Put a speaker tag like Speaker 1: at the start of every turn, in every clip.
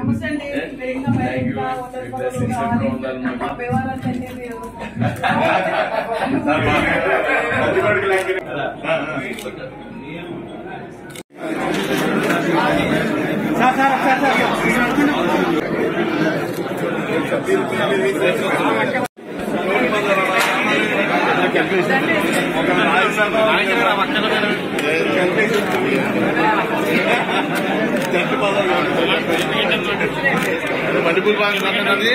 Speaker 1: నమస్తే అండి.
Speaker 2: మణిపూర్ బాగుంది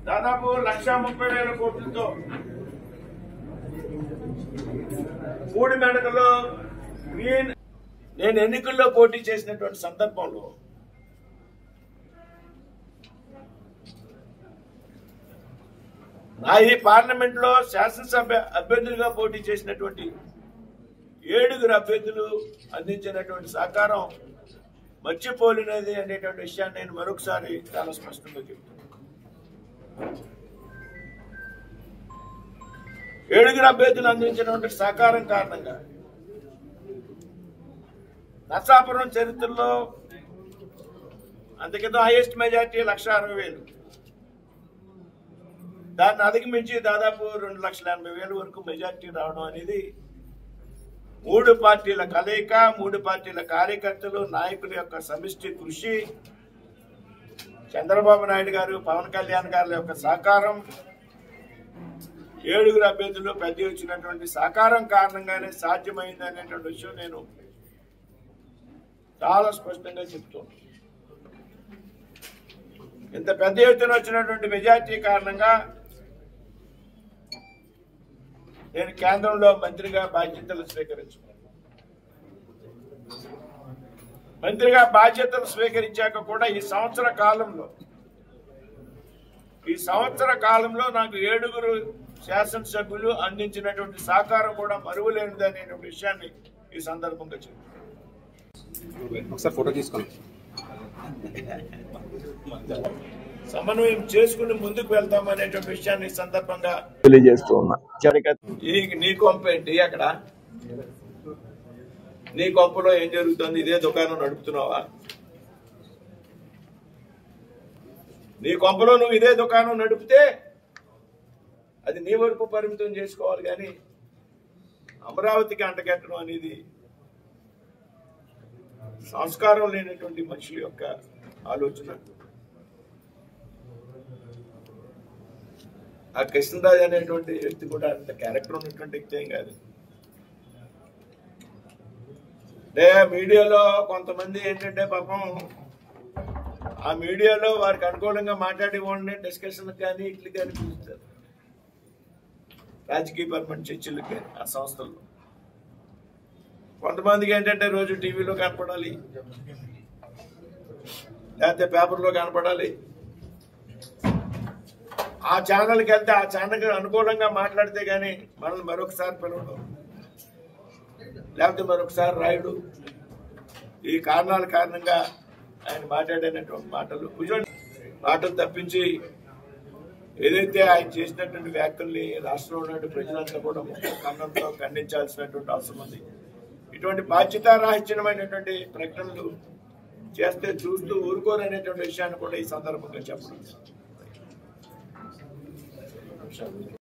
Speaker 2: దాదాపు 1,30,000 కోట్లతో 3 మేడకలో గ్రీన్. నేను ఎన్నికల్లో పోటీ చేసినటువంటి సందర్భంలో నా ఈ పార్లమెంట్ లో శాసనసభ అభ్యర్థులుగా పోటీ చేసినటువంటి 7 అభ్యర్థులు అందించినటువంటి సహకారం మర్చిపోలేనిది అనేటువంటి విషయాన్ని నేను మరొకసారి చాలా స్పష్టంగా చెప్తున్నాను. 7 అభ్యర్థులు అందించినటువంటి సహకారం కారణంగా నర్సాపురం చరిత్రలో అంతకింత హైయెస్ట్ మెజార్టీ 1,60,000. దాన్ని అధిగమించి దాదాపు 2,80,000 వరకు మెజార్టీ రావడం అనేది 3 పార్టీల కలయిక, 3 పార్టీల కార్యకర్తలు, నాయకుల యొక్క సమిష్టి కృషి, చంద్రబాబు నాయుడు గారు, పవన్ కళ్యాణ్ గారి యొక్క సహకారం, 7 అభ్యర్థులు పెద్ద వచ్చినటువంటి సహకారం కారణంగానే సాధ్యమైంది అనేటువంటి విషయం నేను చాలా స్పష్టంగా చెప్తున్నాను. ఇంత పెద్ద ఎత్తున వచ్చినటువంటి మెజార్టీ కారణంగా నేను కేంద్రంలో మంత్రిగా బాధ్యతలు స్వీకరించుకున్నాను. మంత్రిగా బాధ్యతలు స్వీకరించాక కూడా ఈ సంవత్సర కాలంలో నాకు 7 శాసనసభ్యులు అందించినటువంటి సహకారం కూడా మరువలేనిది అనే విషయాన్ని ఈ సందర్భంగా చెప్తున్నాను.
Speaker 3: ఒకసారి ఫోటో తీసుకోండి.
Speaker 2: సమన్వయం చేసుకుని ముందుకు వెళ్తామనేటువంటి విషయాన్ని ఈ సందర్భంగా తెలియజేస్తూ ఉన్నా. నీ కొంప ఏంటి? అక్కడ నీ కొంపలో ఏం జరుగుతుంది? ఇదే దుకాణం నడుపుతున్నావా? నీ కొంపలో నువ్వు ఇదే దుకాణం నడిపితే అది నీ వరకు పరిమితం చేసుకోవాలి, కానీ అమరావతికి అంటగట్టడం అనేది సంస్కారం లేనటువంటి మనుషుల యొక్క ఆలోచన. ఆ కృష్ణరాజు అనేటువంటి వ్యక్తి కూడా అంత క్యారెక్టర్ ఉన్నటువంటి వ్యక్తి ఏం కాదు. మీడియాలో కొంతమంది ఏంటంటే పాపం ఆ మీడియాలో వారికి అనుకూలంగా మాట్లాడి వాళ్ళని డిస్కషన్ కానీ ఇట్లు కానీ పిలుస్తారు, రాజకీయపరమైన చర్చలకు కానీ ఆ సంస్థల్లో. కొంతమందికి ఏంటంటే రోజు టీవీలో కనపడాలి, లేకపోతే పేపర్లో కనపడాలి. ఆ ఛానల్కి వెళ్తే ఆ ఛానల్కి అనుకూలంగా మాట్లాడితే కానీ మనల్ని మరొకసారి పిలవడం, లేకపోతే మరొకసారి రాయుడు. ఈ కారణాల కారణంగా ఆయన మాట్లాడినటువంటి మాటలు తప్పించి ఏదైతే ఆయన చేసినటువంటి వ్యాఖ్యల్ని రాష్ట్రంలో ఉన్నటువంటి ప్రజలంతా కూడా కన్నంతో ఖండించాల్సినటువంటి అవసరం ఉంది. ఇటువంటి బాధ్యతారాహిత్యమైనటువంటి ప్రకటనలు చేస్తే చూస్తూ ఊరుకోరనేటువంటి విషయాన్ని కూడా ఈ సందర్భంగా చెప్పడం.